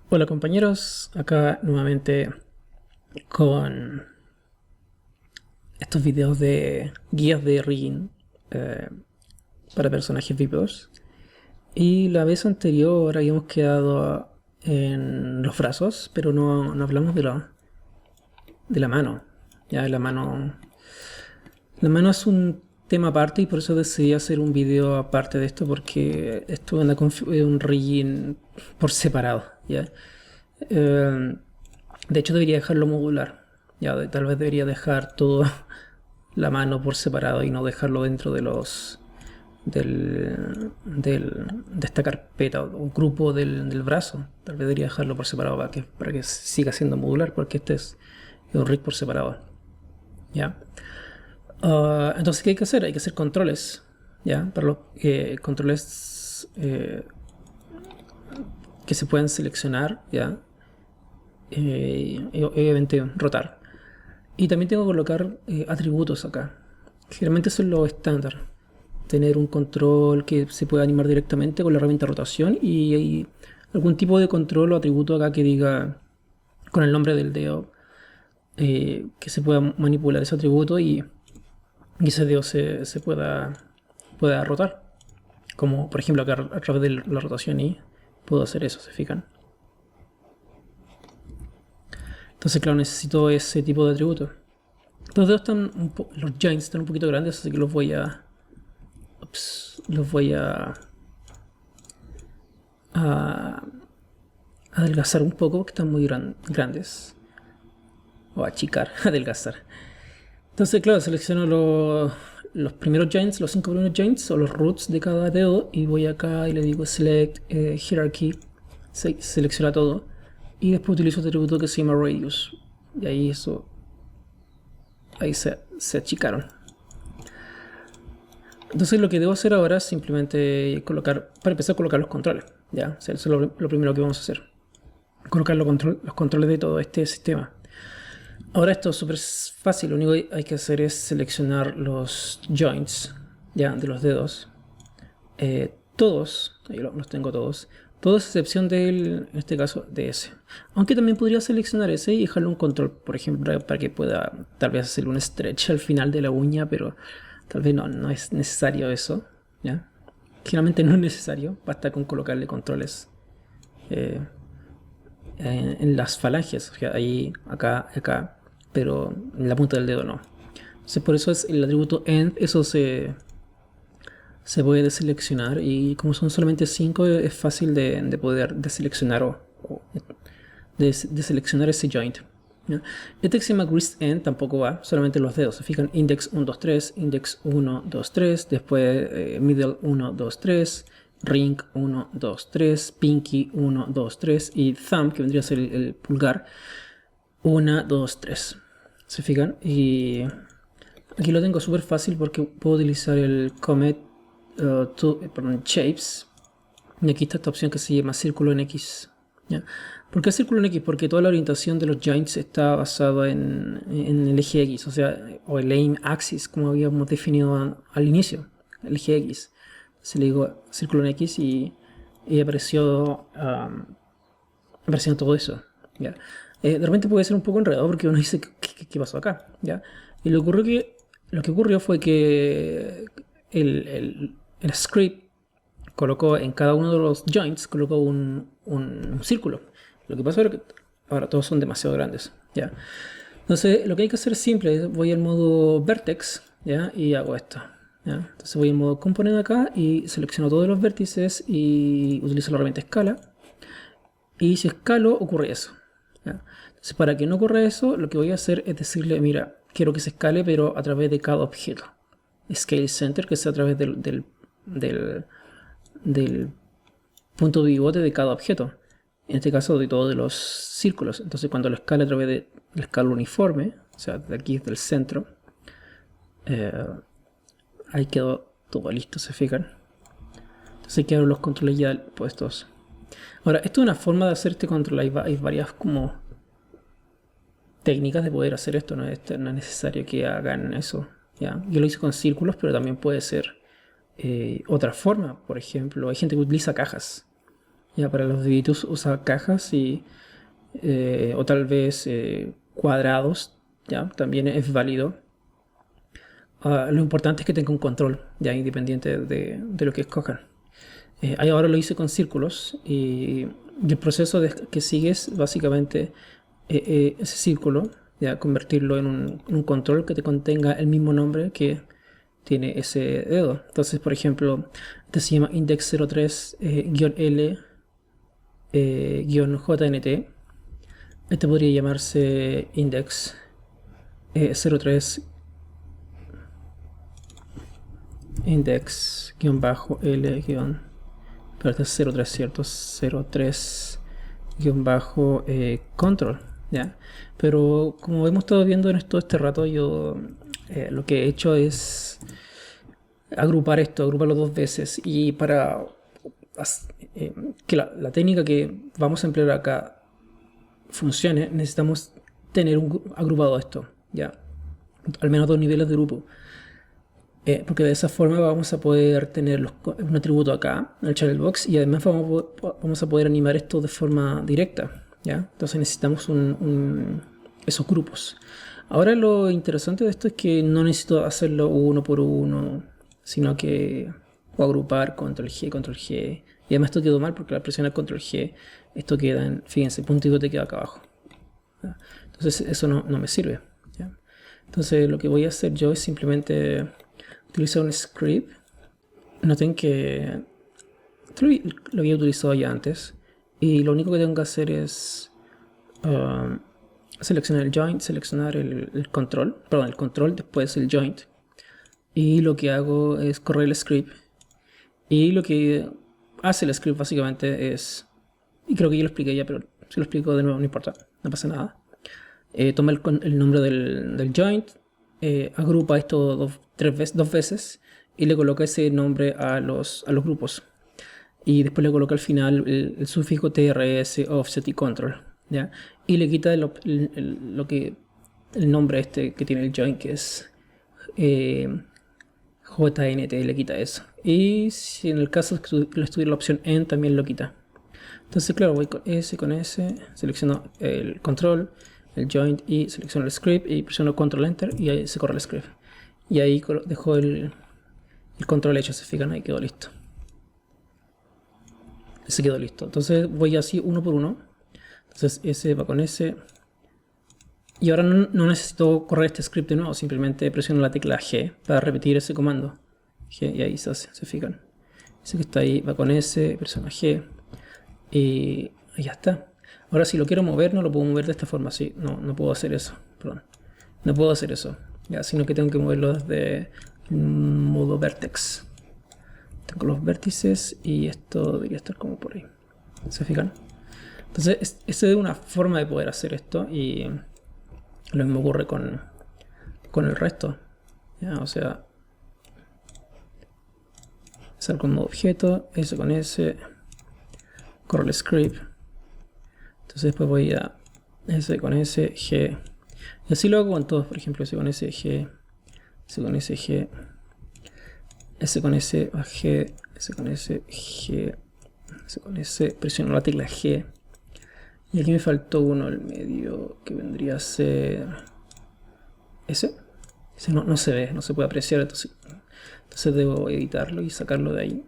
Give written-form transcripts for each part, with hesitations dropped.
Hola compañeros, acá nuevamente con estos videos de guías de rigging eh, para personajes bípedos. Y la vez anterior habíamos quedado en los brazos, pero no hablamos de la mano. Ya la mano es un tema aparte y por eso decidí hacer un video aparte de esto porque esto es un rigging por separado. ¿Ya? Eh, De hecho, debería dejarlo modular. Tal vez debería dejar todo la mano por separado y no dejarlo dentro de de esta carpeta o grupo del brazo. Tal vez debería dejarlo por separado para que siga siendo modular, porque este es un rig por separado. ¿Ya? Entonces, ¿qué hay que hacer? Hay que hacer controles. ¿Ya? Para los controles que se pueden seleccionar. ¿Ya? Y obviamente rotar. Y también tengo que colocar atributos acá. Generalmente eso es lo estándar. Tener un control que se pueda animar directamente con la herramienta rotación y hay algún tipo de control o atributo acá que diga con el nombre del dedo que se pueda manipular ese atributo y ese dedo se pueda rotar. Como por ejemplo acá a través de la rotación y puedo hacer eso, ¿se fijan? Entonces claro, necesito ese tipo de atributo. Los dedos los joints están un poquito grandes, así que los voy a adelgazar un poco, que están muy grandes. O achicar, adelgazar. Entonces, claro, selecciono los primeros joints, los 5 primeros joints o los roots de cada dedo y voy acá y le digo select hierarchy, selecciona todo y después utilizo este atributo que se llama radius y ahí se achicaron. Entonces lo que debo hacer ahora es simplemente para empezar a colocar los controles. ¿Ya? O sea, eso es lo primero que vamos a hacer. Colocar los controles de todo este sistema. Ahora esto es súper fácil, lo único que hay que hacer es seleccionar los joints, ya, de los dedos. Todos, ahí los tengo todos. Todos a excepción del, en este caso, de ese. Aunque también podría seleccionar ese y dejarle un control, por ejemplo, para que pueda tal vez hacer un stretch al final de la uña, pero tal vez no es necesario eso. ¿Ya? Generalmente no es necesario, basta con colocarle controles eh, en las falanges, o sea, ahí, acá, pero en la punta del dedo no. Entonces por eso es el atributo end, eso se puede deseleccionar y como son solamente 5 es fácil de poder deseleccionar o deseleccionar ese joint. ¿Ya? Este que se llama greased end tampoco va, solamente los dedos. Se fijan, index 1, 2, 3, index 1, 2, 3, después middle 1, 2, 3, ring 1, 2, 3, pinky 1, 2, 3 y thumb, que vendría a ser el pulgar, 1, 2, 3. ¿Se fijan? Y aquí lo tengo súper fácil porque puedo utilizar el comet shapes. Y aquí está esta opción que se llama círculo en X. ¿Ya? ¿Por qué círculo en X? Porque toda la orientación de los joints está basada en el eje X, o sea, o el aim axis, como habíamos definido al inicio, el eje X. Se le digo círculo en X y apareció todo eso. ¿Ya? De repente puede ser un poco enredado porque uno dice, ¿qué pasó acá? ¿Ya? Y lo que ocurrió fue que el script colocó en cada uno de los joints colocó un círculo. Lo que pasa es que ahora todos son demasiado grandes. ¿Ya? Entonces lo que hay que hacer es simple. Voy al modo vertex, ¿ya? Y hago esto. ¿Ya? Entonces voy en modo component acá y selecciono todos los vértices y utilizo la herramienta escala. Y si escalo ocurre eso. ¿Ya? Entonces para que no ocurra eso, lo que voy a hacer es decirle, mira, quiero que se escale pero a través de cada objeto. Scale center, que sea a través del punto de pivote de cada objeto. En este caso de todos los círculos. Entonces cuando lo escala a través de la escala uniforme, o sea, de aquí del centro, ahí quedó todo listo, se fijan. Entonces quedaron los controles ya puestos. Ahora, esto es una forma de hacer este control. Hay varias como técnicas de poder hacer esto. No es necesario que hagan eso. ¿Ya? Yo lo hice con círculos, pero también puede ser otra forma. Por ejemplo, hay gente que utiliza cajas. Ya para los divididos usa cajas y o tal vez cuadrados, ya también es válido. Lo importante es que tenga un control, ya independiente de lo que escojan. Ahora lo hice con círculos y el proceso que sigue es básicamente ese círculo, ya convertirlo en un control que te contenga el mismo nombre que tiene ese dedo. Entonces, por ejemplo, este se llama index03-L-JNT. Este podría llamarse index 03 index-L- pero este es 03, ¿cierto? 03-control, ¿ya? Pero como hemos estado viendo en todo este rato, yo lo que he hecho es agruparlo dos veces. Y para que la técnica que vamos a emplear acá funcione, necesitamos tener agrupado esto, ¿ya? Al menos dos niveles de grupo. Porque de esa forma vamos a poder tener un atributo acá, en el channelbox, y además vamos a poder animar esto de forma directa, ¿ya? Entonces necesitamos esos grupos. Ahora lo interesante de esto es que no necesito hacerlo uno por uno, sino que puedo agrupar control G, control G. Y además esto quedó mal porque al presionar control G, esto queda en, fíjense, el puntito te queda acá abajo, ¿ya? Entonces eso no me sirve, ¿ya? Entonces lo que voy a hacer yo es simplemente utilizar un script. Noten que lo había utilizado ya antes y lo único que tengo que hacer es seleccionar el joint, seleccionar el control, después el joint, y lo que hago es correr el script. Y lo que hace el script básicamente es, y creo que yo lo expliqué ya, pero si lo explico de nuevo no importa, no pasa nada. Toma el nombre del joint, agrupa esto dos veces y le coloca ese nombre a los grupos. Y después le coloca al final el sufijo TRS, offset y control, ¿ya? Y le quita el nombre este que tiene el joint, que es JNT, le quita eso. Y si en el caso que estuviera la opción N, también lo quita. Entonces, claro, voy con S, selecciono el control, el joint y selecciono el script y presiono control enter y ahí se corre el script. Y ahí dejo el control hecho, se fijan, ahí quedó listo. Ese quedó listo. Entonces voy así uno por uno. Entonces ese va con ese. Y ahora no necesito correr este script de nuevo, simplemente presiono la tecla G para repetir ese comando. G, y ahí se hace, se fijan. Ese que está ahí va con ese, presiono G. Y ya está. Ahora si lo quiero mover, no lo puedo mover de esta forma, sí. No puedo hacer eso, perdón. No puedo hacer eso, ya, sino que tengo que moverlo desde modo vertex. Tengo los vértices y esto debería estar como por ahí. ¿Se fijan? Entonces, esa es una forma de poder hacer esto y lo mismo ocurre con el resto. ¿Ya? O sea, empezar con modo objeto, S con S, corro el script. Entonces después voy a S con S, G. Y así lo hago con todos, por ejemplo, S con S, G, S con S, G, S con S, G, S con S, G, S con S, presiono la tecla G. Y aquí me faltó uno al medio, que vendría a ser ese. Ese no se ve, no se puede apreciar, entonces debo editarlo y sacarlo de ahí.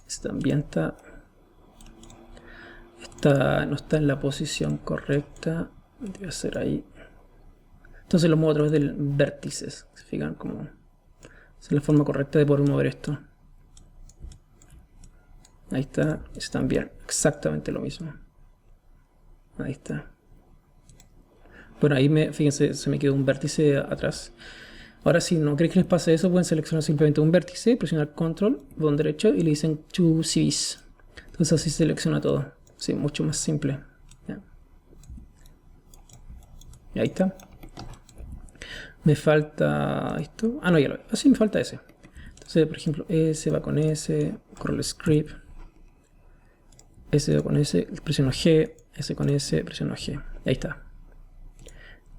Este también no está en la posición correcta, debe ser ahí. Entonces lo muevo a través del vértices, ¿se fijan? Como es la forma correcta de poder mover esto. Ahí está, es también exactamente lo mismo. Ahí está. Bueno, ahí fíjense, se me quedó un vértice atrás. Ahora, si no queréis que les pase eso, pueden seleccionar simplemente un vértice, presionar control, botón derecho y le dicen choose CVs. Entonces así selecciona todo. Sí, mucho más simple. ¿Ya? Y ahí está. Me falta esto. Ah, no, ya lo veo. Así me falta ese. Entonces, por ejemplo, S va con S, corro el script. S va con S, presiono G, S con S, presiono G. Ahí está.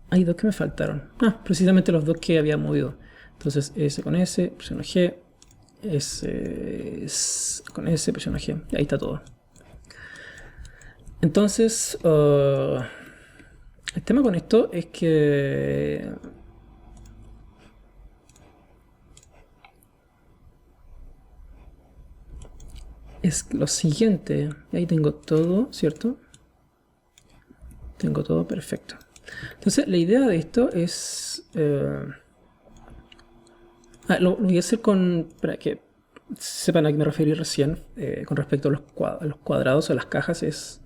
Hay dos que me faltaron. Precisamente los dos que había movido. Entonces S con S, presiono G Con ese presiono G. Ahí está todo. Entonces, el tema con esto es que es lo siguiente. Ahí tengo todo, ¿cierto? Tengo todo perfecto. Entonces, la idea de esto es... lo voy a hacer para que sepan a qué me referí recién. Con respecto a los cuadrados o las cajas, es...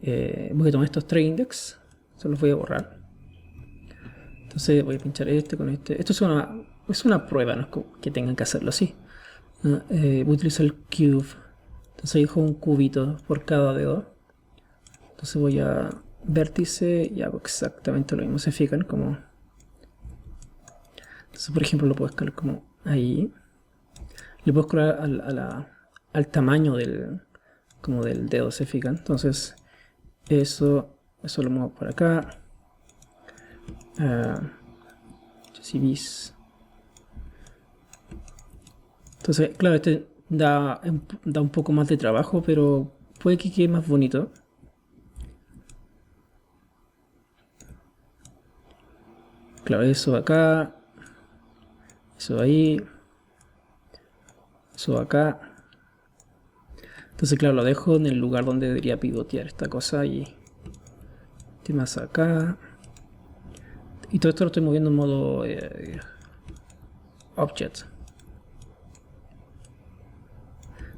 voy a tomar estos tres index. Se los voy a borrar. Entonces voy a pinchar este con este. Esto es una prueba, no es que tengan que hacerlo así. Voy a utilizar el cube. Entonces ahí dejo un cubito por cada dedo. Entonces voy a vértice y hago exactamente lo mismo. Se fijan como... Entonces por ejemplo lo puedo escalar como ahí. Le puedo escalar al tamaño como del dedo, se fijan. Entonces eso lo muevo por acá. Si vis. Entonces, claro, este da un poco más de trabajo, pero puede que quede más bonito. Claro, eso acá, eso ahí, eso acá. Entonces, claro, lo dejo en el lugar donde debería pivotear esta cosa y más acá. Y todo esto lo estoy moviendo en modo object.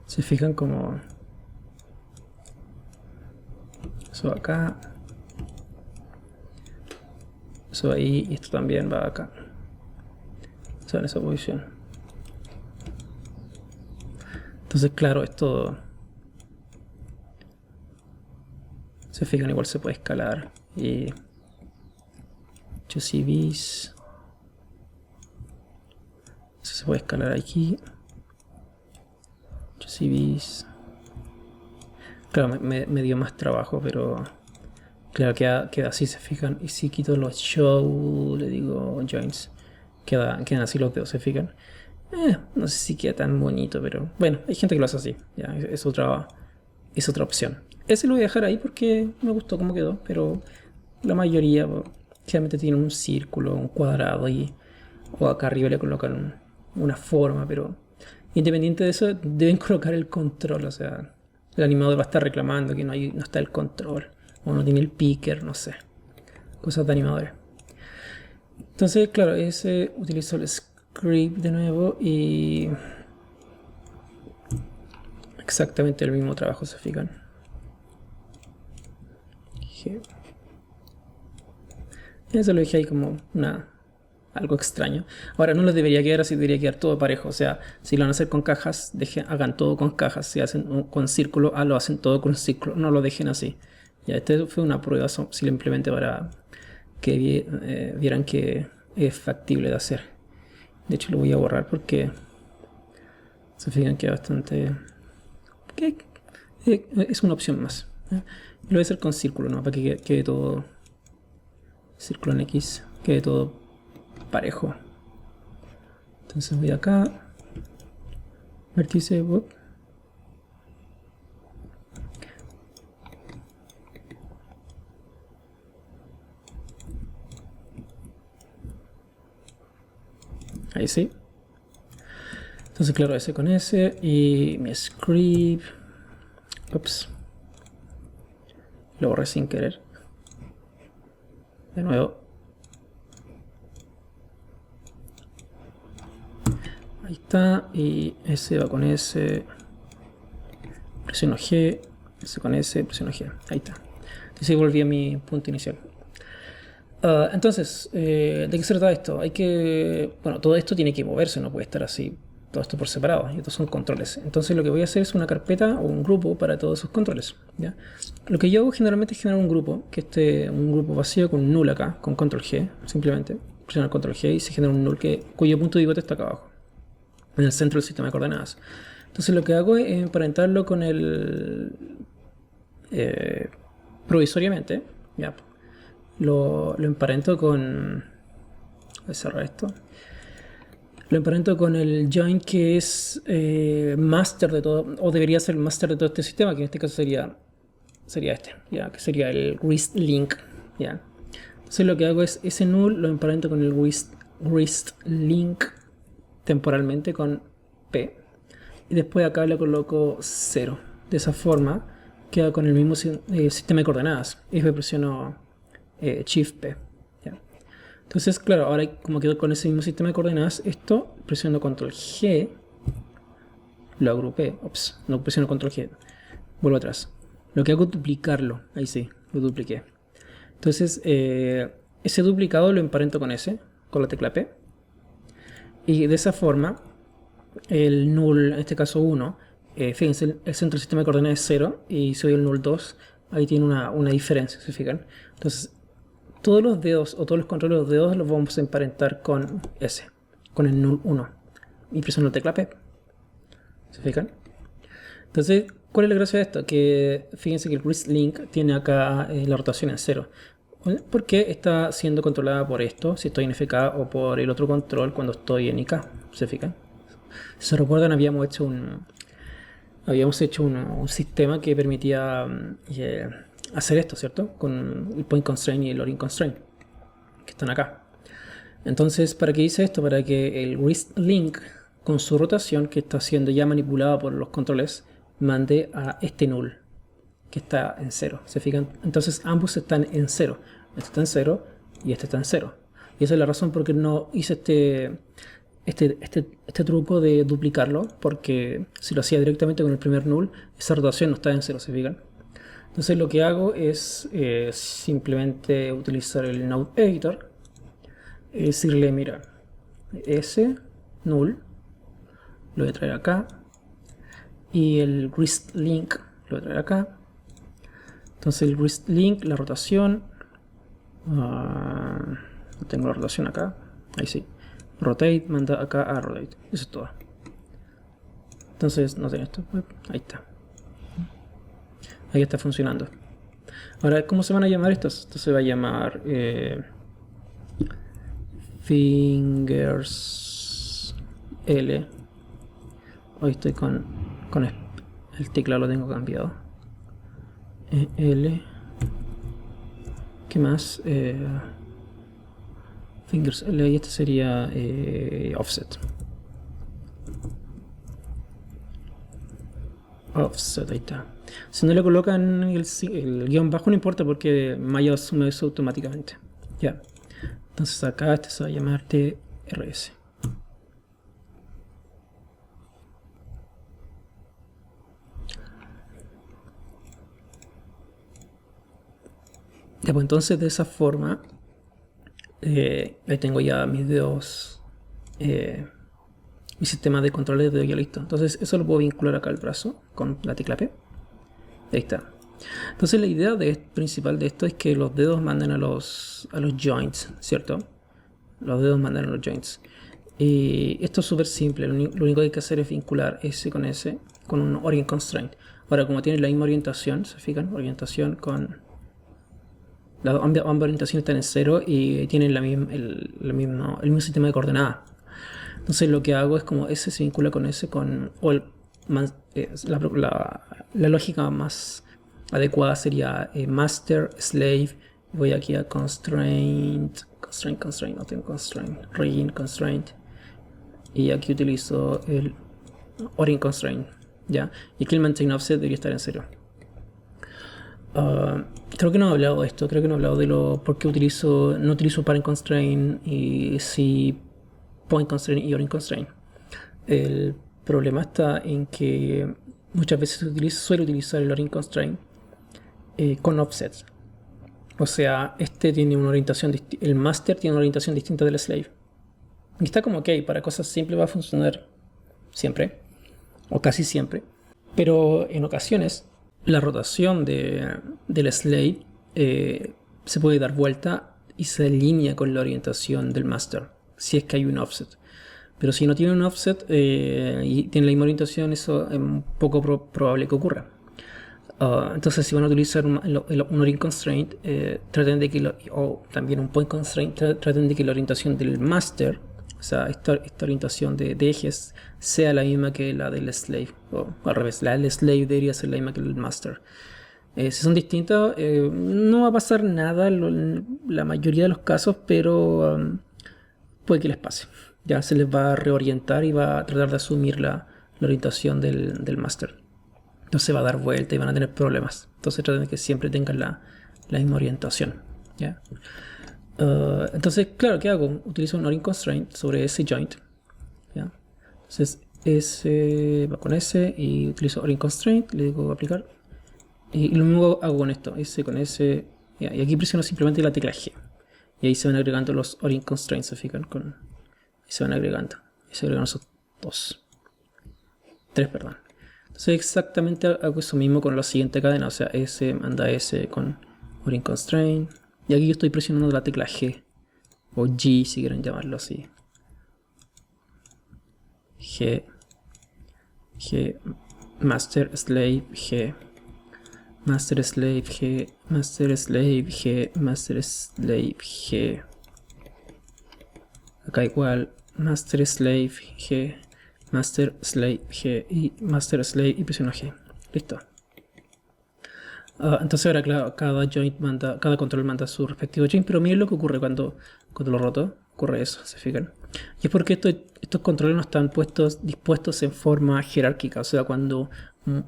Se fijan como eso acá, eso ahí, y esto también va acá. O sea, en esa posición. Entonces, claro, esto se fijan, igual se puede escalar. Y CVs, eso se puede escalar aquí. CVs. Claro, me dio más trabajo, pero claro, queda así, se fijan. Y si quito los show, le digo joints, quedan así los dedos, se fijan. No sé si queda tan bonito, pero bueno, hay gente que lo hace así. Ya, es otra opción. Ese lo voy a dejar ahí porque me gustó cómo quedó, pero la mayoría generalmente tiene un círculo, un cuadrado o acá arriba le colocan una forma, pero independiente de eso deben colocar el control. O sea, el animador va a estar reclamando que no está el control o no tiene el picker, no sé, cosas de animadores. Entonces, claro, ese utilizo el script de nuevo y exactamente el mismo trabajo, se fijan. Eso lo dejé ahí como algo extraño. Ahora no lo debería quedar así, debería quedar todo parejo. O sea, si lo van a hacer con cajas, hagan todo con cajas. Si hacen con círculo, lo hacen todo con círculo. No lo dejen así. Ya, este fue una prueba simplemente para que vieran que es factible de hacer. De hecho lo voy a borrar porque se fijan que bastante... es una opción más. Lo voy a hacer con círculo, ¿no? Para que quede todo... Círculo en X, quede todo parejo. Entonces voy acá, vértice, ahí sí. Entonces claro, ese con ese y mi script, ups, lo borré sin querer. De nuevo. Ahí está, y ese va con ese, presiono G, ese con ese, presiono G, ahí está. Entonces volví a mi punto inicial. Entonces, ¿de qué se trata esto? Bueno, todo esto tiene que moverse, no puede estar así, todo esto por separado, y estos son controles. Entonces lo que voy a hacer es una carpeta o un grupo para todos esos controles, ¿ya? Lo que yo hago generalmente es generar un grupo, un grupo vacío con un null acá, con control G, simplemente. Presionar control G y se genera un null cuyo punto de pivote está acá abajo, en el centro del sistema de coordenadas. Entonces lo que hago es emparentarlo con el... provisoriamente, ya, lo emparento con... Voy a cerrar esto. lo emparento con el joint que es master de todo, o debería ser el master de todo este sistema, que en este caso sería este, ¿ya? Que sería el wrist link, ¿ya? Entonces lo que hago es ese null lo emparento con el wrist link temporalmente con P, y después acá le coloco 0. De esa forma queda con el mismo sistema de coordenadas. Y después presiono Shift P, ¿ya? Entonces, claro, ahora como quedó con ese mismo sistema de coordenadas, esto presiono Control G, lo agrupé, no presiono Control G, vuelvo atrás. Lo que hago es duplicarlo, ahí sí, lo dupliqué. Entonces, ese duplicado lo emparento con ese, con la tecla P. Y de esa forma, el null, en este caso 1, fíjense, el centro del sistema de coordenadas es 0, y si doy el null 2, ahí tiene una diferencia, ¿se fijan? Entonces, todos los dedos o todos los controles de los dedos los vamos a emparentar con ese, con el null 1. Y presiono la tecla P. ¿Se fijan? Entonces, ¿cuál es la gracia de esto? Que fíjense que el wrist link tiene acá la rotación en 0. Porque está siendo controlada por esto, si estoy en FK, o por el otro control cuando estoy en IK. ¿Se fijan? Si se recuerdan, habíamos hecho un sistema que permitía hacer esto, ¿cierto? Con el point constraint y el orient constraint, que están acá. Entonces, ¿para qué hice esto? Para que el wrist link, con su rotación, que está siendo ya manipulada por los controles, mande a este null, que está en 0. ¿Se fijan? Entonces ambos están en 0. Este está en 0 y este está en 0. Y esa es la razón por qué no hice este truco de duplicarlo, porque si lo hacía directamente con el primer null, esa rotación no está en 0, ¿se fijan? Entonces lo que hago es simplemente utilizar el node editor, decirle, mira, ese null lo voy a traer acá, y el wrist link lo voy a traer acá. Entonces el wrist link, la rotación, no tengo la rotación acá, ahí sí, rotate, manda acá a rotate, eso es todo. Entonces no tengo esto, ahí está. Ahí está funcionando. Ahora, ¿cómo se van a llamar estos? Esto se va a llamar fingers L. Hoy estoy con el teclado, lo tengo cambiado. L. ¿Qué más? Fingers L, y este sería offset. Offset, ahí está. Si no le colocan el guión bajo, no importa, porque Maya asume eso automáticamente. Ya. Entonces acá este se va a llamar TRS. Ya, pues entonces de esa forma ahí tengo ya mis dedos, mi sistema de controles de dedo ya listo. Entonces eso lo puedo vincular acá al brazo con la tecla P. Ahí está. Entonces la idea principal de esto es que los dedos manden a los joints, ¿cierto? Los dedos mandan a los joints. Y esto es súper simple. Lo único que hay que hacer es vincular ese con un orient constraint. Ahora, como tienen la misma orientación, ¿se fijan? Orientación con... ambas orientaciones están en 0 y tienen el mismo sistema de coordenadas. Entonces lo que hago es, como ese se vincula con ese, la lógica más adecuada sería master, slave. Voy aquí a constraint, no tengo constraint, orient constraint, y aquí utilizo el orient constraint, ¿ya? Y aquí el maintain offset debería estar en 0. Creo que no he hablado de esto, creo que no he hablado de por qué no utilizo parent constraint y sí point constraint y orient constraint. El problema está en que muchas veces suele utilizar el orient constraint con offsets. O sea, tiene una orientación, el master tiene una orientación distinta del slave. Y está como ok, para cosas simples va a funcionar siempre, o casi siempre. Pero en ocasiones, la rotación del slave se puede dar vuelta y se alinea con la orientación del master, si es que hay un offset. Pero si no tiene un offset y tiene la misma orientación, eso es un poco probable que ocurra. Entonces, si van a utilizar un orient constraint, traten de que o también un point constraint, traten de que la orientación del master o sea, esta orientación de ejes sea la misma que la del slave, o al revés, la del slave debería ser la misma que el master. Si son distintas, no va a pasar nada en la mayoría de los casos, pero puede que les pase. Ya se les va a reorientar y va a tratar de asumir la orientación del máster. Entonces va a dar vuelta y van a tener problemas. Entonces traten de que siempre tengan la misma orientación. ¿Ya? Entonces, claro, ¿qué hago? Utilizo un ORIENT constraint sobre ese joint. ¿Ya? Entonces, ese va con ese y utilizo ORIENT constraint, le digo aplicar. Y lo mismo hago con esto, ese con ese. ¿Ya? Y aquí presiono simplemente la tecla G. Y ahí se van agregando los ORIENT constraints, se fijan. Y se van agregando. Y se agregan esos tres, perdón. Entonces exactamente hago eso mismo con la siguiente cadena. O sea, S manda S con ORIENT constraint. Y aquí yo estoy presionando la tecla G. O G si quieren llamarlo así. G. Master slave G. Master slave G. Master slave G. Master slave G. Acá igual. Master slave G. Master slave G. Y master slave y presiono G. Listo. Entonces ahora claro, cada control manda su respectivo joint, pero miren lo que ocurre cuando lo roto, ocurre eso, ¿se fijan? Y es porque estos controles no están dispuestos en forma jerárquica, o sea, cuando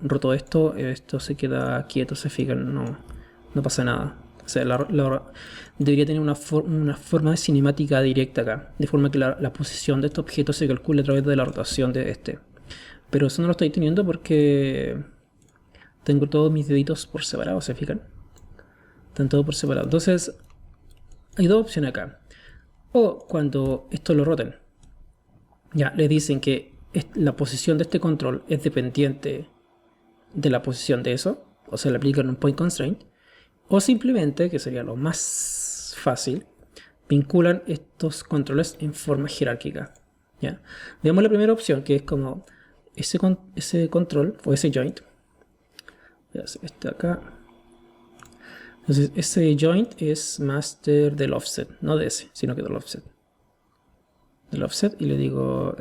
roto esto se queda quieto, ¿se fijan? No pasa nada. O sea, debería tener una forma de cinemática directa acá, de forma que la posición de este objeto se calcule a través de la rotación de este. Pero eso no lo estoy teniendo porque tengo todos mis deditos por separado, ¿se fijan? Están todos por separado. Entonces, hay dos opciones acá. O cuando esto lo roten, ya les dicen que la posición de este control es dependiente de la posición de eso, o sea, le aplican un point constraint. O simplemente, que sería lo más fácil, vinculan estos controles en forma jerárquica. ¿Ya? Veamos la primera opción, que es como ese control o ese joint. Este acá. Entonces ese joint es master del offset, no de ese, sino que del offset. Del offset y le digo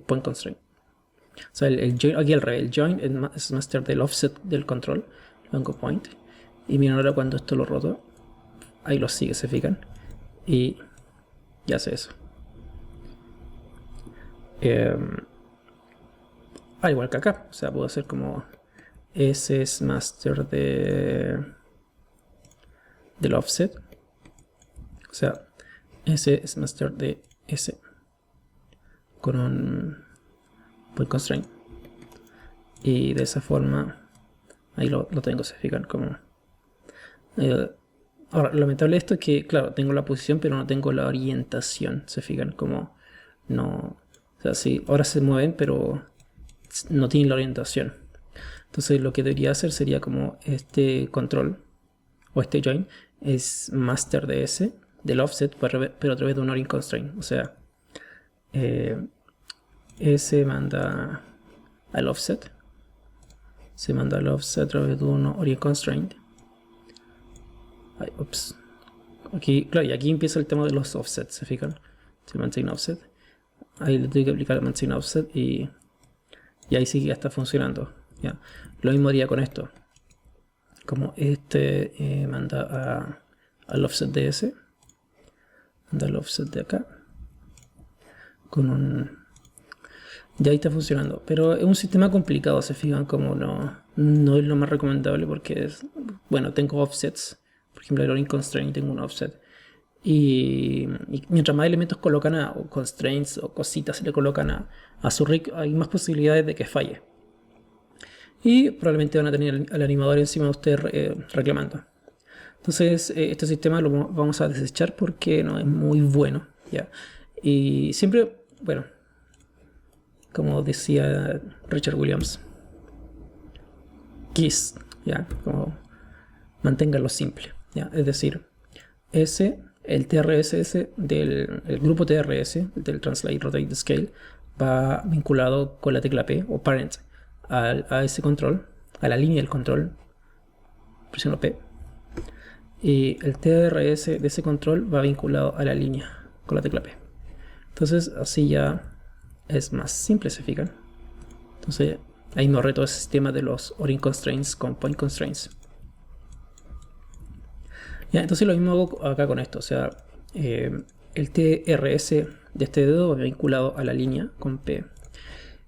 point constraint. O sea, aquí al revés, el joint es master del offset del control. Lo hago point. Y miren ahora cuando esto lo roto. Ahí lo sigue, se fijan. Y ya hace eso. Igual que acá. O sea, puedo hacer como ese es master del offset. O sea, ese es master de ese. Con un point constraint. Y de esa forma, ahí lo tengo, se fijan como... ahora, lo lamentable de esto es que, claro, tengo la posición, pero no tengo la orientación, se fijan como... No... O sea, sí, ahora se mueven, pero no tienen la orientación. Entonces lo que debería hacer sería como este control o este join es master de ese, del offset, pero a través de un ORIENT constraint. O sea, ese manda al offset, se manda al offset a través de un ORIENT constraint. Ay, ups. Aquí, claro, y aquí empieza el tema de los offsets, ¿se fijan? Se maintain offset. Ahí le tengo que aplicar el maintain offset y ahí sí que ya está funcionando. ¿Ya? Lo mismo haría con esto. Como este manda al offset de ese. Manda al offset de acá. Con un... Ya ahí está funcionando. Pero es un sistema complicado, se fijan, como no es lo más recomendable porque es... Bueno, tengo offsets. Por ejemplo, el ORIENT constraint tengo un offset. Y mientras más elementos colocan o constraints o cositas se le colocan a su rig, hay más posibilidades de que falle. Y probablemente van a tener al animador encima de usted reclamando. Entonces este sistema lo vamos a desechar porque no es muy bueno. ¿Ya? Y siempre, bueno, como decía Richard Williams, KISS, ¿ya? Como manténganlo simple. ¿Ya? Es decir, el TRSS el grupo TRS del Translate Rotate Scale va vinculado con la tecla P o parent a ese control, a la línea del control, presiono P, y el TRS de ese control va vinculado a la línea con la tecla P. Entonces así ya es más simple, ¿se fijan? Entonces ahí me ahorré todo ese sistema de los origin constraints con point constraints. Ya, entonces lo mismo hago acá con esto, o sea, el TRS de este dedo va vinculado a la línea con P.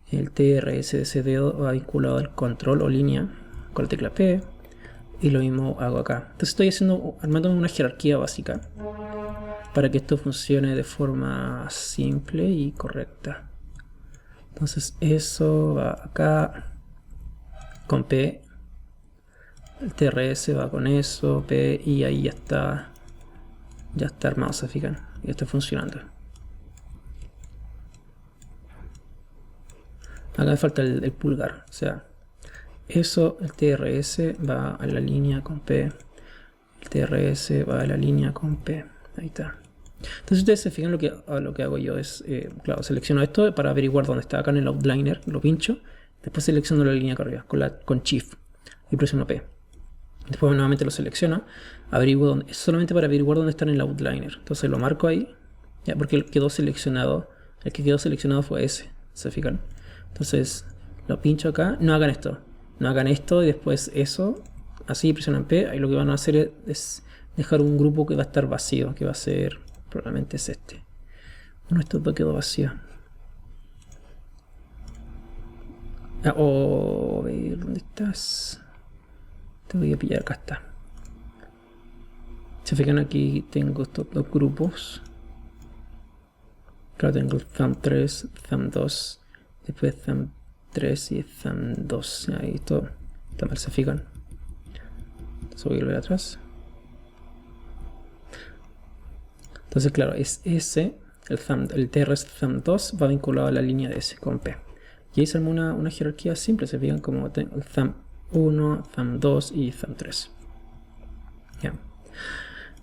El TRS de ese dedo va vinculado al control o línea con la tecla P. Y lo mismo hago acá. Entonces estoy armando una jerarquía básica para que esto funcione de forma simple y correcta. Entonces eso va acá con P. El TRS va con eso, P, y ahí ya está armado, ¿se fijan? Ya está funcionando. Acá me falta el pulgar, o sea, eso, el TRS va a la línea con P, el TRS va a la línea con P, ahí está. Entonces ustedes se fijan, lo que hago yo es, claro, selecciono esto para averiguar dónde está. Acá en el outliner lo pincho, después selecciono la línea acá arriba con Shift y presiono P. Después nuevamente lo selecciono, averiguo dónde, es solamente para averiguar dónde está en el outliner. Entonces lo marco ahí, ya, porque quedó seleccionado, el que quedó seleccionado fue ese, ¿se fijan? Entonces lo pincho acá, no hagan esto y después eso, así presionan P, ahí lo que van a hacer es dejar un grupo que va a estar vacío, que va a ser, probablemente es este. Bueno, esto quedó vacío. A ver, ¿dónde estás? Te voy a pillar, acá está. Se fijan, aquí tengo estos dos grupos. Claro, tengo el thumb3, thumb2, después thumb3 y thumb2. Ahí todo está mal, se fijan. Entonces voy a volver atrás. Entonces, claro, es ese, el TRS thumb2 va vinculado a la línea de S con P. Y ahí se arma una jerarquía simple, se fijan, como tengo el thumb1, thumb2 y thumb3. Yeah.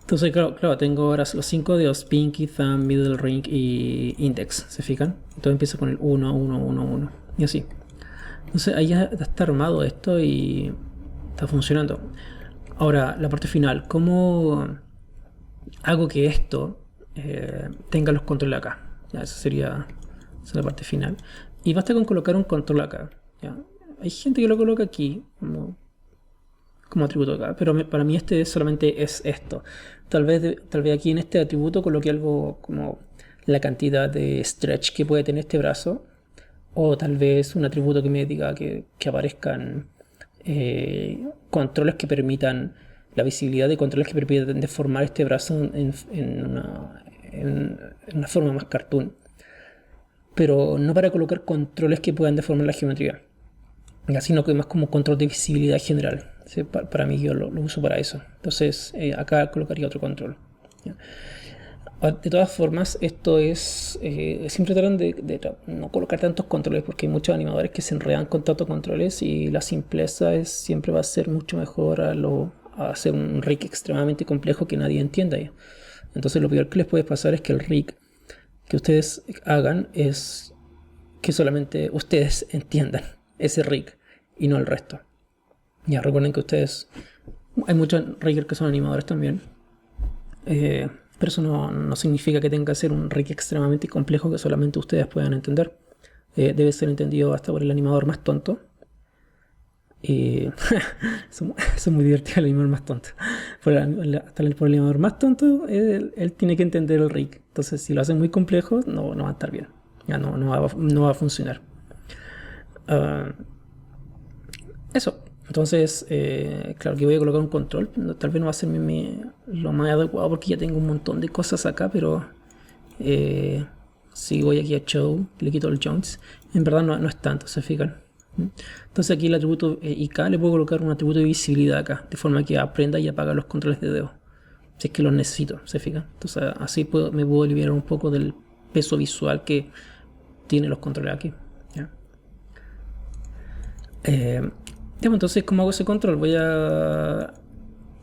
Entonces, claro, tengo ahora los 5 dedos: pinky, thumb, middle ring y index, ¿se fijan? Entonces empieza con el 1, 1, 1, 1 y así. Entonces ahí ya está armado esto y está funcionando. Ahora, la parte final, ¿cómo hago que esto tenga los controles acá? Ya, esa es la parte final. Y basta con colocar un control acá. ¿Ya? Hay gente que lo coloca aquí como atributo acá, pero para mí solamente es esto. Tal vez aquí en este atributo coloque algo como la cantidad de stretch que puede tener este brazo, o tal vez un atributo que me diga que aparezcan controles que permitan la visibilidad de controles que permitan deformar este brazo en una forma más cartoon, pero no para colocar controles que puedan deformar la geometría, sino que más como control de visibilidad general. ¿Sí? Para mí yo lo uso para eso. Entonces acá colocaría otro control. ¿Ya? De todas formas, esto es siempre tratan de no colocar tantos controles, porque hay muchos animadores que se enredan con tantos controles y la simpleza siempre va a ser mucho mejor a hacer un rig extremadamente complejo que nadie entienda. Entonces lo peor que les puede pasar es que el rig que ustedes hagan es que solamente ustedes entiendan ese rig y no el resto. Ya recuerden que hay muchos riggers que son animadores también, pero eso no significa que tenga que ser un rig extremadamente complejo que solamente ustedes puedan entender. Debe ser entendido hasta por el animador más tonto. Y eso es muy divertido, el animador más tonto. Por el animador más tonto, él tiene que entender el rig. Entonces, si lo hacen muy complejo, no va a estar bien. Ya no va a funcionar. Eso. Entonces, claro que voy a colocar un control. Tal vez no va a ser lo más adecuado porque ya tengo un montón de cosas acá, pero si voy aquí a Show, le quito el Joints, en verdad no es tanto, ¿se fijan? Entonces aquí el atributo IK le puedo colocar un atributo de visibilidad acá, de forma que aprenda y apaga los controles de dedo, si es que los necesito, ¿se fijan? Entonces así me puedo liberar un poco del peso visual que tienen los controles aquí. ¿Ya? Entonces, ¿cómo hago ese control?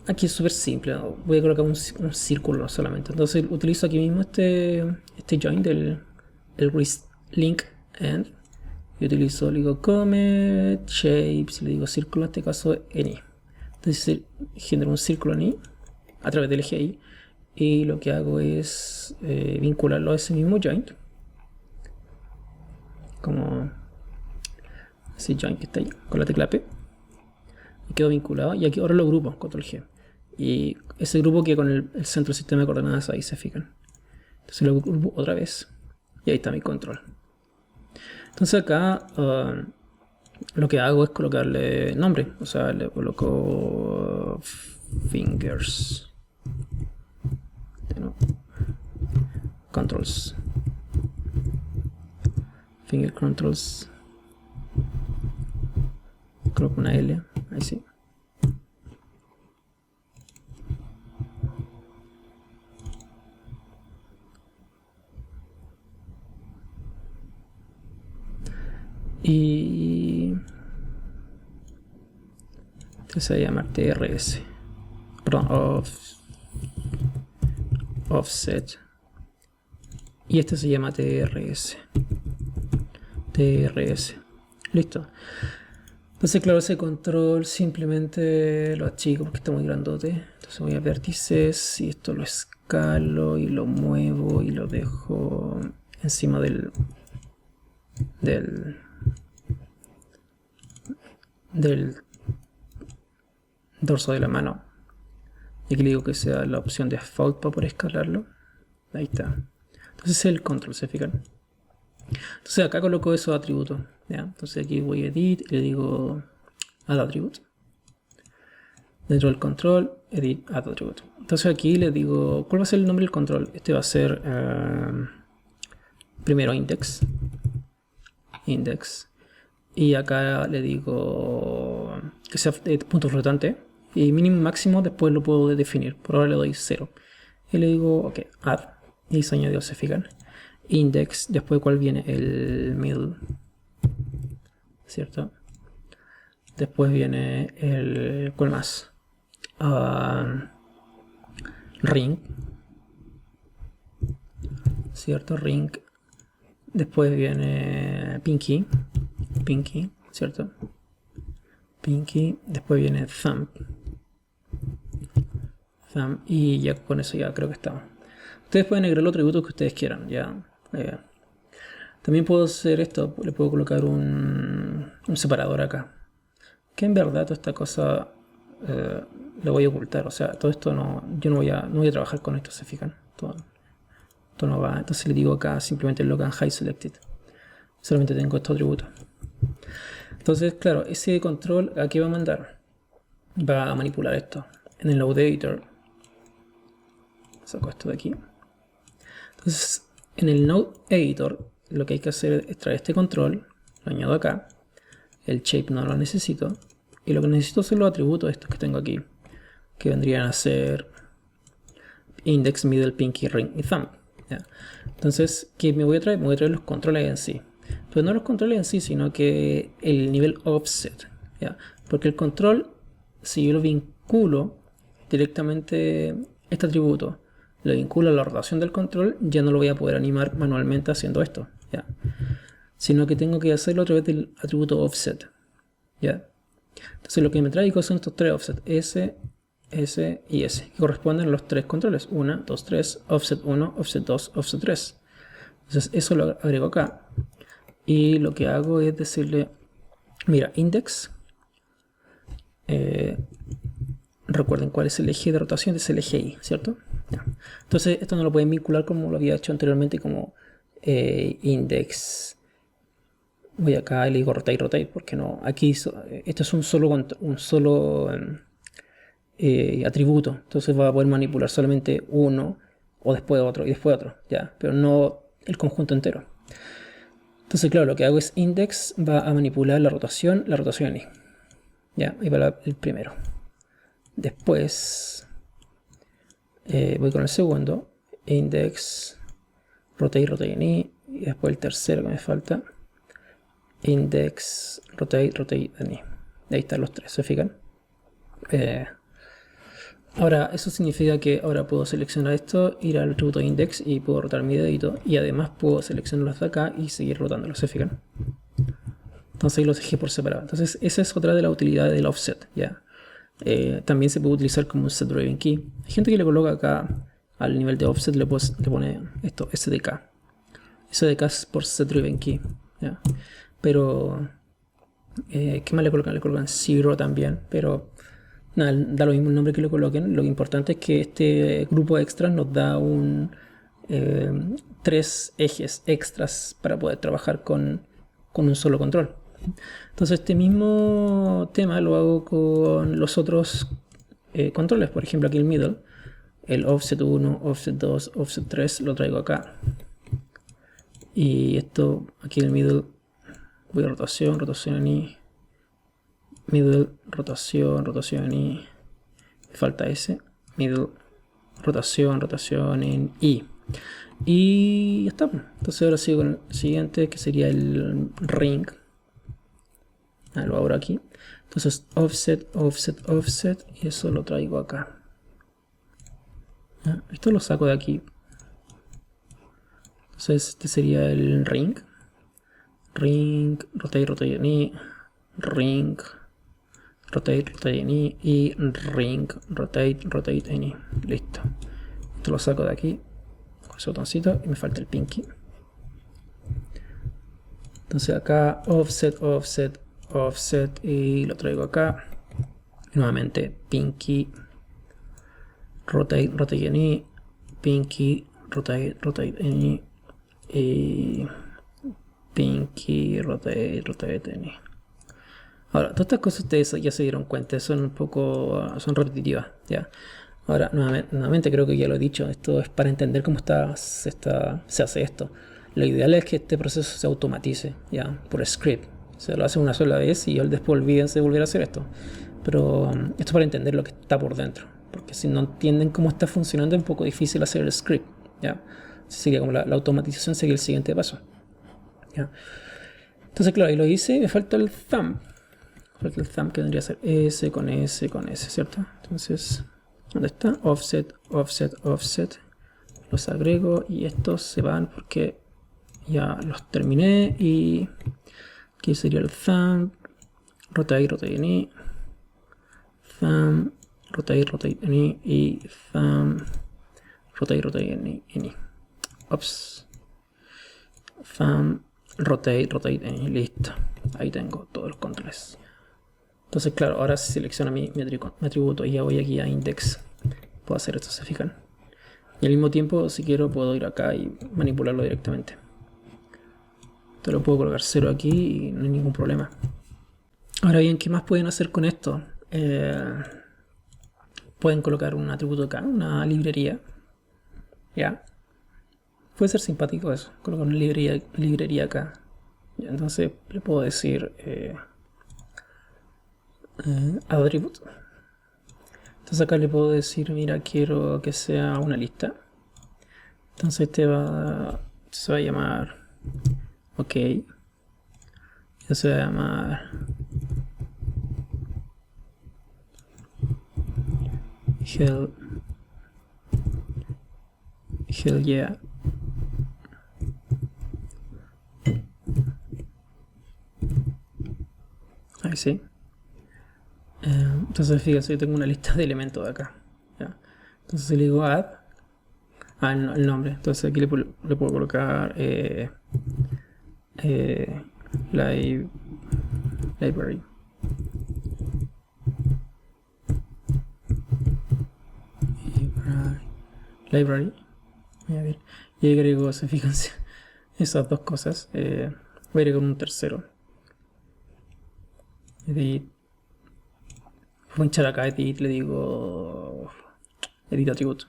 Aquí es súper simple, ¿no? Voy a colocar un círculo solamente. Entonces utilizo aquí mismo este join el link end. Y utilizo, le digo comet, shapes, le digo círculo, en este caso en i. Entonces genero un círculo en i a través del eje i. Y lo que hago es vincularlo a ese mismo joint. como ese join que está ahí, con la tecla P. Y quedó vinculado. Y aquí ahora lo agrupo, control G. Y ese grupo queda con el centro del sistema de coordenadas ahí, se fijan. Entonces lo agrupo otra vez. Y ahí está mi control. Entonces acá lo que hago es colocarle nombre. O sea, le coloco fingers. No. Controls. Finger controls. Coloco una L. Ahí sí. Y este se va a llamar TRS, perdón, offset, y este se llama TRS. Listo. Entonces claro, ese control simplemente lo achico porque está muy grandote. Entonces voy a vértices y esto lo escalo y lo muevo y lo dejo encima del dorso de la mano. Y aquí le digo que sea la opción de default para poder escalarlo. Ahí está. Entonces es el control, ¿se fijan? Entonces acá coloco esos atributos, ¿ya? Entonces aquí voy a edit y le digo add attribute. Dentro del control, edit add attribute. Entonces aquí le digo, ¿cuál va a ser el nombre del control? Este va a ser primero index. Y acá le digo que sea punto flotante. Y mínimo y máximo después lo puedo definir. Por ahora le doy 0. Y le digo, ok, add. Y se añadió, se fijan. Index, después cuál viene el middle, ¿cierto? Después viene el, ¿cuál más? Ring, ¿cierto? Ring. Después viene pinky, ¿cierto? Pinky. Después viene thumb. Y ya con eso ya creo que estamos. Ustedes pueden agregar los atributos que ustedes quieran, ya. También puedo hacer esto, le puedo colocar un separador acá. Que en verdad toda esta cosa lo voy a ocultar. O sea, todo esto no, yo no voy a trabajar con esto, ¿se fijan? Todo no va. Entonces le digo acá simplemente local high selected. Solamente tengo estos atributos. Entonces, claro, ese control ¿a qué va a mandar? Va a manipular esto. En el load editor saco esto de aquí. Entonces, en el node editor lo que hay que hacer es traer este control, lo añado acá. El shape no lo necesito. Y lo que necesito son los atributos estos que tengo aquí, que vendrían a ser index, middle, pinky, ring y thumb. ¿Ya? Entonces, ¿qué me voy a traer? Me voy a traer los controles en sí. Pero no los controles en sí, sino que el nivel offset. ¿Ya? Porque el control, si yo lo vinculo directamente, este atributo, lo vinculo a la rotación del control, ya no lo voy a poder animar manualmente haciendo esto. ¿Ya? Sino que tengo que hacerlo a través del atributo offset. ¿Ya? Entonces lo que me traigo son estos tres offsets, S, S y S, que corresponden a los tres controles, 1, 2, 3, offset 1, offset 2, offset 3. Entonces eso lo agrego acá. Y lo que hago es decirle, mira, index, recuerden cuál es el eje de rotación, es el eje Y, ¿cierto? Ya. Entonces esto no lo pueden vincular como lo había hecho anteriormente, como index. Voy acá y le digo rotate, porque no, aquí esto es un solo atributo, entonces va a poder manipular solamente uno, o después otro, y después otro, ya, pero no el conjunto entero. Entonces, claro, lo que hago es index, va a manipular la rotación en Y. Ya, ahí va el primero. Después, voy con el segundo, index, rotate en Y, y después el tercero que me falta, index, rotate en Y. Ahí están los tres, ¿se fijan? Ahora, eso significa que ahora puedo seleccionar esto, ir al atributo index y puedo rotar mi dedito. Y además puedo seleccionarlos de acá y seguir rotándolos, ¿se fijan? Entonces ahí los dejé por separado. Entonces esa es otra de las utilidades del offset, ¿ya? También se puede utilizar como un set driven key. Hay gente que le coloca acá al nivel de offset, le pone esto, SDK. SDK es por set driven key, ¿ya? Pero, ¿qué más le colocan? Le colocan 0 también, pero nada, da lo mismo el nombre que le coloquen. Lo importante es que este grupo extra nos da eh, 3 ejes extras para poder trabajar con un solo control. Entonces este mismo tema lo hago con los otros controles. Por ejemplo, aquí el middle, el offset 1, offset 2, offset 3 lo traigo acá. Y esto, aquí en el middle, voy a rotación, rotación en I, middle, rotación, rotación en I, me falta ese, middle, rotación, rotación en I. Y ya está. Entonces ahora sigo con el siguiente, que sería el ring. Lo abro aquí. Entonces offset, offset, offset, y eso lo traigo acá. Esto lo saco de aquí. Entonces este sería el ring. Ring, rotate, rotate en I, ring, rotate, rotate en I, y ring, rotate, rotate en I. Listo. Esto lo saco de aquí con ese botoncito y me falta el pinky. Entonces acá offset, offset, offset, y lo traigo acá. Y nuevamente pinky, rotate, rotate en I, pinky, rotate, rotate en I, y pinky, rotate, rotate en I. Ahora, todas estas cosas ustedes ya se dieron cuenta, son un poco, son repetitivas, ¿ya? Ahora, nuevamente creo que ya lo he dicho, esto es para entender cómo se hace esto. Lo ideal es que este proceso se automatice, ¿ya? Por script. Se lo hace una sola vez y después olvídense de volver a hacer esto. Pero esto es para entender lo que está por dentro. Porque si no entienden cómo está funcionando es un poco difícil hacer el script, ¿ya? Sería como la automatización sería el siguiente paso, ¿ya? Entonces, claro, ahí lo hice y me falta el thumb. Falta el thumb que vendría a ser S con S con S, ¿cierto? Entonces, ¿dónde está? Offset, offset, offset. Los agrego y estos se van porque ya los terminé. Y aquí sería el thumb. Rotate, rotate en I. Thumb. Rotate, rotate en I. Y thumb. Rotate, rotate en I. Ops. Thumb. Rotate, rotate en I. Listo. Ahí tengo todos los controles. Entonces, claro, ahora si selecciono mi atributo y ya voy aquí a index, puedo hacer esto, ¿se fijan? Y al mismo tiempo, si quiero, puedo ir acá y manipularlo directamente. Entonces lo puedo colocar 0 aquí y no hay ningún problema. Ahora bien, ¿qué más pueden hacer con esto? Pueden colocar un atributo acá, una librería. ¿Ya? Puede ser simpático eso, colocar una librería acá. ¿Ya? Entonces le puedo decir attribute. Entonces acá le puedo decir, mira, quiero que sea una lista. Entonces se va a llamar ok. Este se va a llamar hell yeah. Ahí sí. Entonces fíjense, yo tengo una lista de elementos de acá, ¿ya? Entonces le digo add el nombre. Entonces aquí le puedo colocar library. Library. Voy a ver. Y agrego, fíjense, esas dos cosas. Voy a agregar un tercero. Edit. Voy a hinchar acá edit, le digo edit atributo.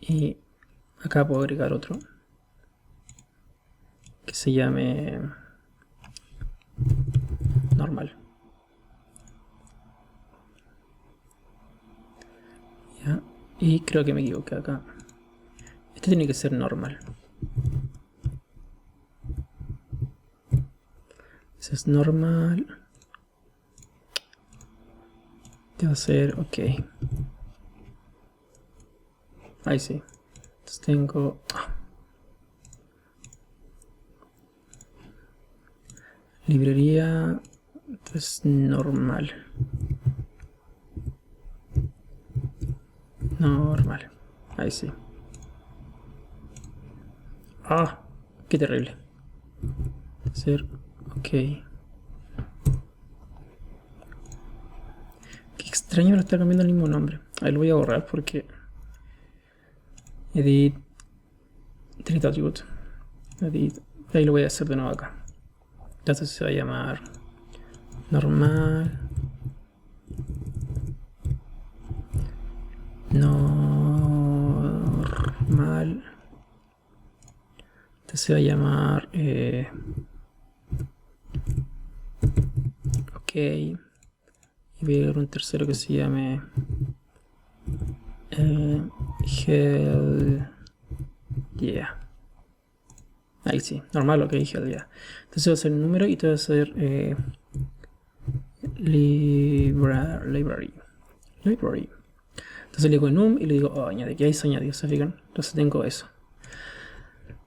Y acá puedo agregar otro que se llame normal. ¿Ya? Y creo que me equivoqué acá. Este tiene que ser normal. Ese es normal. Este va a ser ok. Ahí sí. Entonces tengo librería. Entonces normal. Normal. Ahí sí. Ah, qué terrible. hacer ok. Qué extraño, pero está cambiando el mismo nombre. Ahí lo voy a borrar porque edit delete attribute, edit, ahí lo voy a hacer de nuevo acá. Entonces se va a llamar normal, normal. Entonces se va a llamar ok, y voy a agregar un tercero que se llame hell yeah. Ahí sí, normal, ok, hell yeah. Entonces va a ser el número y te va a ser library. Entonces le digo num y le digo oh, añade, que ahí se añadió, ¿se fijan? Entonces tengo eso.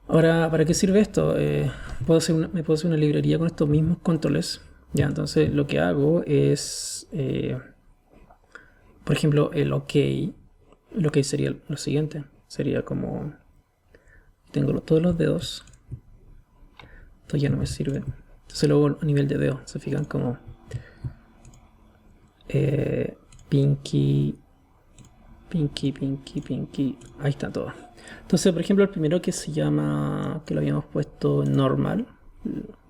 Ahora, ¿para qué sirve esto? Me puedo hacer una librería con estos mismos controles. Ya, entonces lo que hago es, por ejemplo, el OK sería lo siguiente. Sería como, tengo todos los dedos. Esto ya no me sirve. Entonces luego a nivel de dedo, se fijan como pinky. Ahí está todo. Entonces, por ejemplo, el primero que se llama, que lo habíamos puesto normal,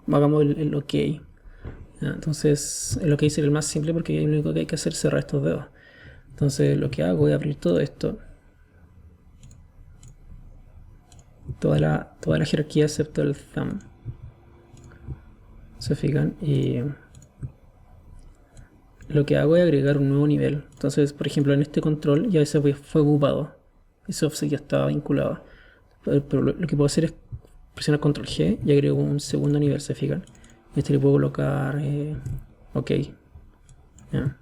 hagamos el OK. ¿Ya? Entonces, el OK sería el más simple porque lo único que hay que hacer es cerrar estos dedos. Entonces, lo que hago es abrir todo esto, toda la jerarquía excepto el thumb. ¿Se fijan? Y lo que hago es agregar un nuevo nivel. Entonces, por ejemplo, en este control ya ese fue ocupado. Ese offset ya estaba vinculado. Pero lo que puedo hacer es presionar Control G y agrego un segundo nivel, ¿se fijan? Este le puedo colocar OK. ¿Ya?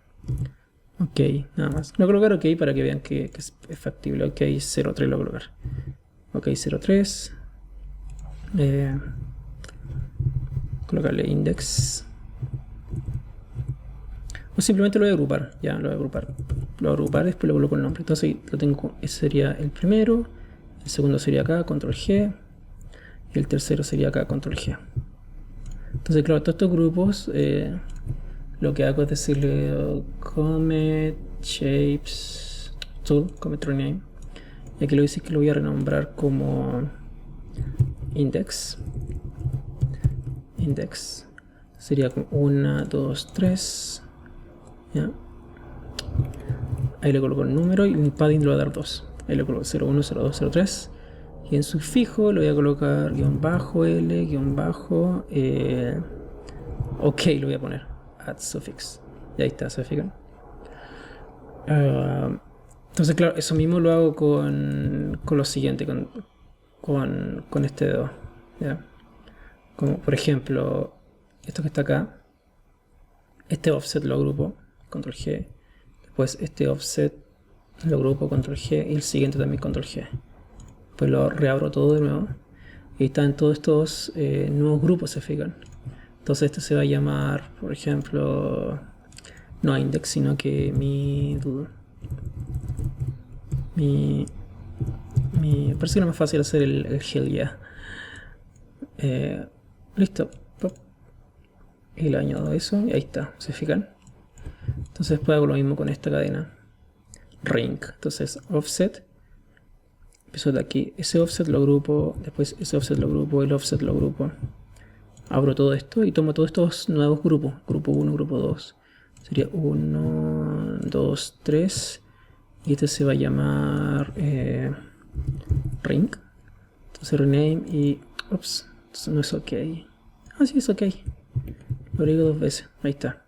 OK, nada más. Lo voy a colocar OK para que vean que es factible. OK 03 lo voy a colocar. OK 03. Colocarle index. O simplemente lo voy a agrupar. Ya, lo voy a agrupar. Lo voy a agrupar, después le coloco el nombre. Entonces lo tengo. Ese sería el primero. El segundo sería acá, Control G. Y el tercero sería acá, Control G. Entonces, claro, todos estos grupos, lo que hago es decirle Comet Shapes Tool, Comet Rename. Y aquí lo dice que lo voy a renombrar como Index. Index. Sería como 1, 2, 3. ¿Ya? Ahí le coloco el número y el padding le voy a dar 2. Ahí le coloco 01, 02, 03. Y en sufijo le voy a colocar guión bajo L, guión bajo. OK, lo voy a poner. Add suffix. Y ahí está, ¿se fijan? Entonces, claro, eso mismo lo hago con lo siguiente, con este dedo. ¿Ya? Como por ejemplo, esto que está acá. Este offset lo agrupo, Control G. Después este offset lo agrupo, Control G. Y el siguiente también, Control G. Pues lo reabro todo de nuevo. Y están todos estos nuevos grupos, se fijan. Entonces este se va a llamar, por ejemplo, no index, sino que parece que era más fácil hacer el hell yeah. Listo. Pop. Y le añado eso y ahí está, ¿se fijan? Entonces después hago lo mismo con esta cadena. Ring. Entonces offset. Empiezo de aquí. Ese offset lo agrupo. Después ese offset lo agrupo. El offset lo agrupo. Abro todo esto y tomo todos estos nuevos grupos. Grupo 1, grupo 2. Sería 1, 2, 3. Y este se va a llamar ring. Entonces rename y... Ups. Entonces no es OK. Ah, sí, es OK. Lo agrego 2 veces. Ahí está.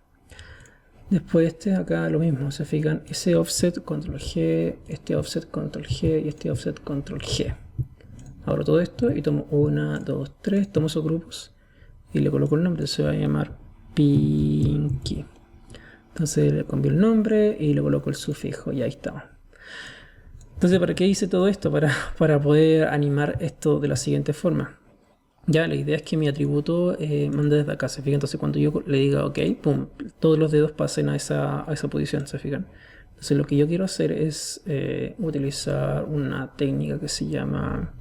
Después este acá lo mismo. Se fijan. Ese offset, control G. Este offset, control G. Y este offset, control G. Abro todo esto y tomo 1, 2, 3. Tomo esos grupos. Y le coloco el nombre. Se va a llamar Pinky. Entonces le cambio el nombre y le coloco el sufijo. Y ahí está. Entonces, ¿para qué hice todo esto? Para poder animar esto de la siguiente forma. Ya, la idea es que mi atributo mande desde acá, ¿se fijan? Entonces cuando yo le diga OK, pum, todos los dedos pasen a esa posición, ¿se fijan? Entonces lo que yo quiero hacer es utilizar una técnica que se llama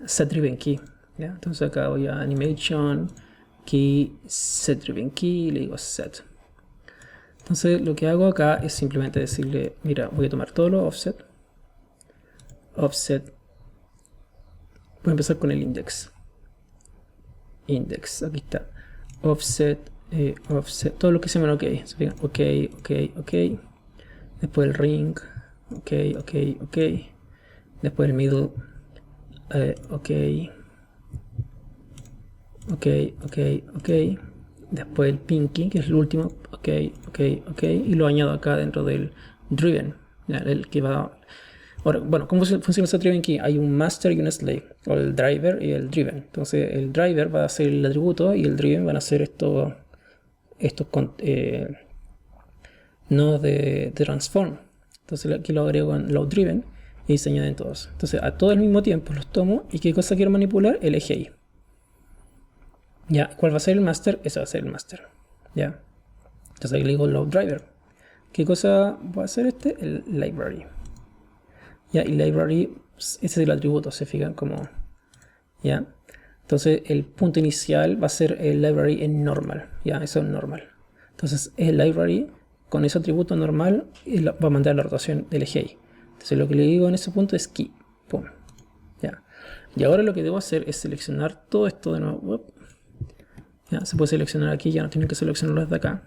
set driven key. ¿ya? Entonces acá voy a animation, key, set driven key, y le digo set. Entonces lo que hago acá es simplemente decirle, mira, voy a tomar todos los offset. Offset. Voy a empezar con el index. Index, aquí está. Offset, offset, todo lo que se llama ok. ¿Se fijan? Ok, ok, ok. Después el ring. Ok, ok, ok. Después el middle. Ok. Ok, ok, ok. Después el pinky, que es el último. Ok, ok, ok. Y lo añado acá dentro del driven. ¿Ya? El que va. Ahora, bueno, ¿cómo funciona ese driven key? Hay un master y un slave, o el driver y el driven. Entonces el driver va a ser el atributo y el driven van a ser estos nodos de transform. Entonces aquí lo agrego en load driven y se añaden todos. Entonces a todos al mismo tiempo los tomo y ¿qué cosa quiero manipular? El eje Y. Ya, ¿cuál va a ser el master? Ese va a ser el master. Ya. Entonces aquí le digo load driver. ¿Qué cosa va a hacer este? El library. Ya, y library, ese es el atributo, se fijan como, ya. Entonces el punto inicial va a ser el library en normal, ya, eso es normal. Entonces el library con ese atributo normal va a mandar la rotación del eje Y. Entonces lo que le digo en ese punto es key, pum, ya. Y ahora lo que debo hacer es seleccionar todo esto de nuevo. Ya, se puede seleccionar aquí, ya no tienen que seleccionarlo desde acá.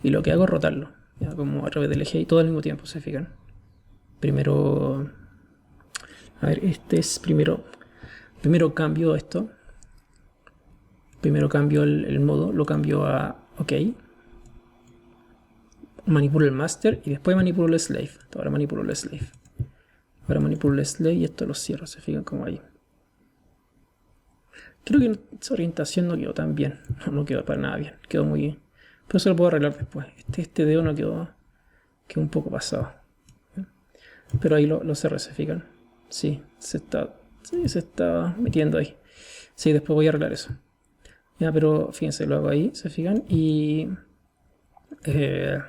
Y lo que hago es rotarlo, ya, como a través del eje Y todo al mismo tiempo, se fijan. Primero, a ver, este es primero cambio esto. Primero cambio el modo, lo cambio a OK. Manipulo el master y después manipulo el slave. Ahora manipulo el slave. Ahora manipulo el slave y esto lo cierro, se fijan como ahí. Creo que esa orientación no quedó tan bien. No quedó para nada bien. Quedó muy bien. Pero eso lo puedo arreglar después. Este dedo no quedó un poco pasado. Pero ahí lo cerré, se fijan. Sí, se está metiendo ahí. Sí, después voy a arreglar eso. Ya, pero fíjense, lo hago ahí, se fijan. Y le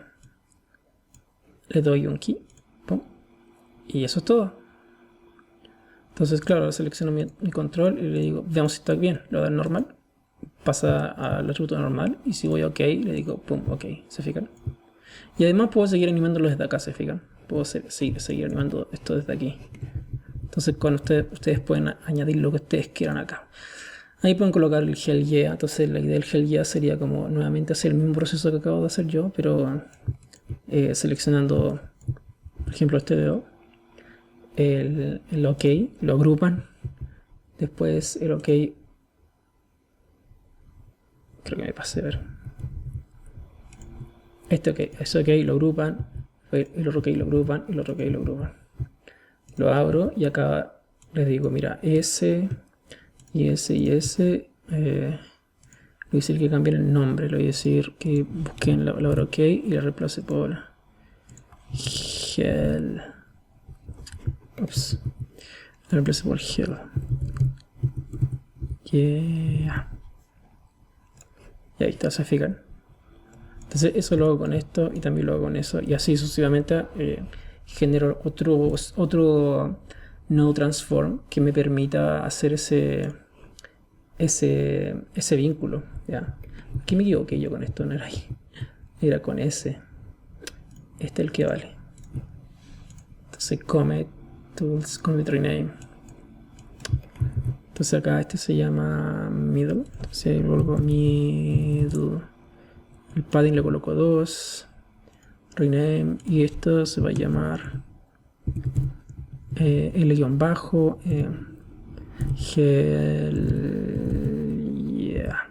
doy un key. Pum, y eso es todo. Entonces, claro, selecciono mi control y le digo, veamos si está bien. Le doy al normal. Pasa al atributo normal. Y si voy a OK, le digo, pum, OK. ¿Se fijan? Y además puedo seguir animándolo desde acá, ¿se fijan? Puedo seguir animando esto desde aquí. Entonces con ustedes pueden añadir lo que ustedes quieran acá. Ahí pueden colocar el Hell Yeah. Entonces la idea del Hell Yeah sería como nuevamente hacer el mismo proceso que acabo de hacer yo, pero seleccionando, por ejemplo, este dedo, el OK, lo agrupan. Después el OK, creo que me pasé a ver. Este OK, ese OK lo agrupan, el otro OK lo agrupan, el otro OK lo agrupan. Lo abro y acá les digo, mira, ese y ese y ese. Le voy a decir que cambien el nombre, le voy a decir que busquen la palabra OK y la reemplace por Hell. Ups. La reemplace por Hell. Yeah. Y ahí está, se fijan. Entonces eso lo hago con esto y también lo hago con eso. Y así sucesivamente genero otro node transform que me permita hacer ese vínculo. ¿Ya? Aquí me equivoqué yo con esto, no era ahí. Era con ese. Este es el que vale. Entonces commit tools, commit rename. Entonces acá este se llama middle. Entonces vuelvo a middle. El padding le coloco 2. Rename. Y esto se va a llamar L-bajo. Yeah.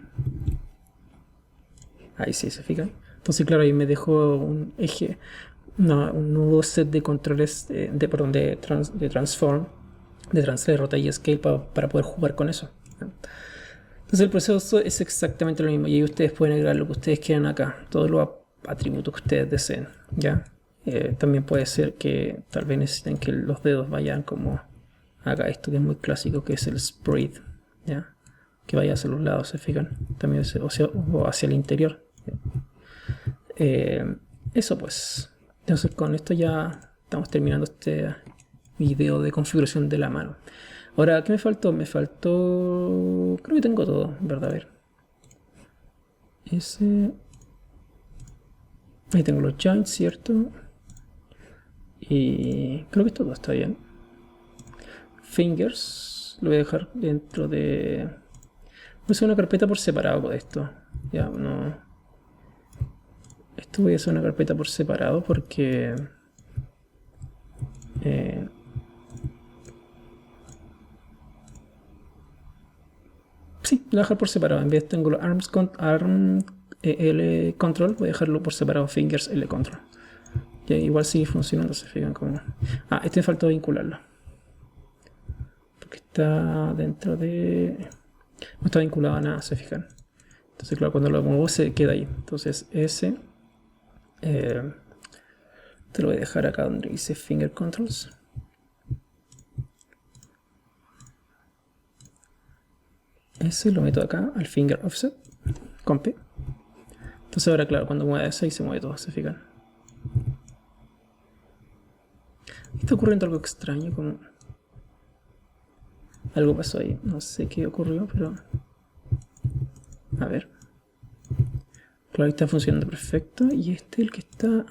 Ahí sí, se fijan. Entonces claro, ahí me dejo un eje. No, un nuevo set de controles de transform, de translate, rotate y scale para poder jugar con eso. Entonces el proceso es exactamente lo mismo y ahí ustedes pueden agregar lo que ustedes quieran acá, todos los atributos que ustedes deseen, ¿ya? También puede ser que tal vez necesiten que los dedos vayan como acá, esto que es muy clásico, que es el spread, ¿ya? Que vaya hacia los lados, se fijan, también o hacia el interior. Eso pues. Entonces con esto ya estamos terminando este video de configuración de la mano. Ahora, ¿qué me faltó? Me faltó... Creo que tengo todo, en verdad, a ver. Ese... Ahí tengo los joints, ¿cierto? Y creo que todo está bien. Fingers, lo voy a dejar dentro de... Voy a hacer una carpeta por separado de esto. Ya, no... Esto voy a hacer una carpeta por separado porque... sí, lo voy a dejar por separado. En vez tengo los ARM L control, voy a dejarlo por separado, fingers L control. Y igual sigue funcionando, se fijan como... Ah, este me faltó vincularlo. Porque está dentro de... No está vinculado a nada, se fijan. Entonces, claro, cuando lo muevo se queda ahí. Entonces, ese... te lo voy a dejar acá donde dice finger controls. Ese lo meto acá al finger offset con P. Entonces ahora claro, cuando mueve ese ahí se mueve todo, se fijan. Está ocurriendo algo extraño, como... Algo pasó ahí, no sé qué ocurrió, pero... A ver. Claro, ahí está funcionando perfecto. Y este es el que está...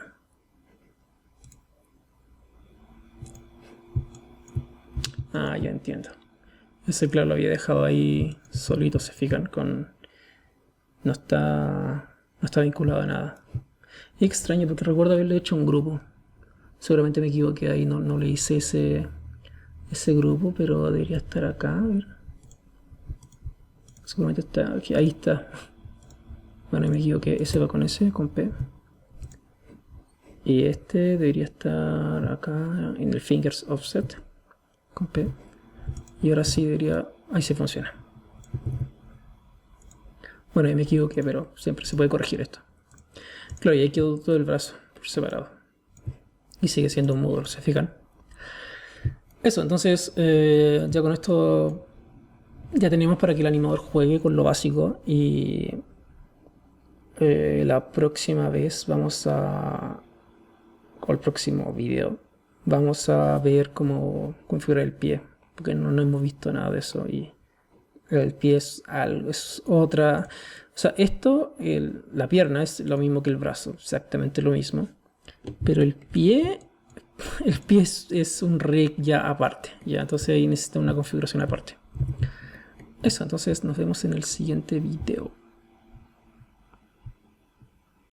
Ah, ya entiendo. Ese claro lo había dejado ahí solito, se fijan, con... No está vinculado a nada. Y extraño porque recuerdo haberle hecho un grupo. Seguramente me equivoqué ahí, no le hice ese grupo, pero debería estar acá. A ver. Seguramente está aquí, ahí está. Bueno, me equivoqué, ese va con ese, con P. Y este debería estar acá en el fingers offset, con P. Y ahora sí debería... Ahí se funciona. Bueno, ahí me equivoqué, pero siempre se puede corregir esto. Claro, y ahí quedó todo el brazo por separado. Y sigue siendo un módulo, ¿se fijan? Eso, entonces ya con esto ya tenemos para que el animador juegue con lo básico. Y la próxima vez vamos a... o el próximo video vamos a ver cómo configurar el pie, porque no hemos visto nada de eso. Y el pie es algo, es otra... O sea, esto, la pierna es lo mismo que el brazo, exactamente lo mismo. Pero el pie es un rig ya aparte, ya, entonces ahí necesita una configuración aparte. Eso, entonces nos vemos en el siguiente video.